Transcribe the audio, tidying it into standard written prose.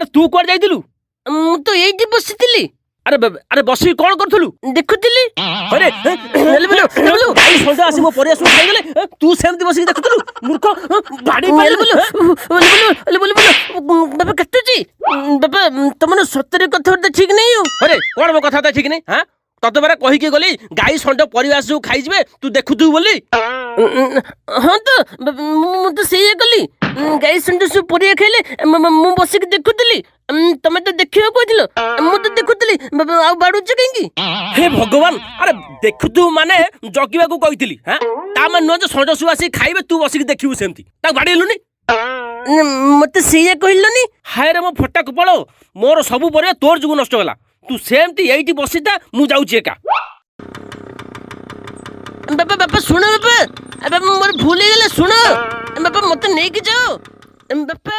ଆରେ ତୁ କୁଆଡେ ଯାଇଥିଲୁ? ମୁଁ ତ ଏଇଠି ବସିଥିଲି। ଆରେ ବସିକି କଣ କରୁଥିଲୁ? ଦେଖୁଥିଲି। ଆରେ ଗାଈ ଷଣ୍ଢ ଆସି ମୋ ପରିବା ସବୁ ଖାଇଗଲେ, ତୁ ସେମିତି ବସିକି ଦେଖୁଥିଲୁ? ମୂର୍ଖ, ବାଡେଇ ପାରିଲୁ? ବାପା କାଟୁଛି। ବାପା ତମର ସତରେ କଥାବାର୍ତ୍ତା ଠିକ ନାହିଁ। ଆରେ କଣ ମୋ କଥାବାର୍ତ୍ତା ଠିକ ନାହିଁ? ହଁ, ତତେ ପରା କହିକି ଗଲି ଗାଈ ଷଣ୍ଢ ପରିବା ସବୁ ଖାଇଯିବେ, ତୁ ଦେଖୁଥିବୁ ବୋଲି। ହଁ ତ ମୁଁ ତ ସେଇଆ କଲି। ଗାଈ ଷଣ୍ଢ ସବୁ ପରିବା ଖାଇଲେ, ମୁଁ ବସିକି ଦେଖୁଥିଲି। ତମେ ତ ଦେଖିବାକୁ କହିଥିଲ, ମୁଁ ତ ଦେଖୁଥିଲି। ଆଉ ବାଡୁଛ କାହିଁକି? ହେ ଭଗବାନ, ଆରେ ଦେଖୁଥିବୁ ମାନେ ଜଗିବାକୁ କହିଥିଲି। ହଁ, ତା ମାନେ ନୁହଁ ଯେ ଷଣ୍ଢ ସବୁ ଆସିକି ଖାଇବେ, ତୁ ବସିକି ଦେଖିବୁ ସେମିତି। ତାକୁ ବାଡେଇଲୁନି? ମତେ ସେଇଆ କହିଲନି। ହାୟ ରେ ମୋ ଫଟା କପାଳ, ମୋର ସବୁ ପରିବା ତୋର ଯୋଗୁ ନଷ୍ଟ ହେଲା। ତୁ ସେମିତି ଏଇଠି ବସିଥା, ମୁଁ ଯାଉଛି ଏକା। ବାପା ଶୁଣ ବାପା, ମୋର ଭୁଲ ହେଇଗଲା। ଶୁଣ ବାପା, ମତେ ନେଇକି ଯାଅ ବାପା।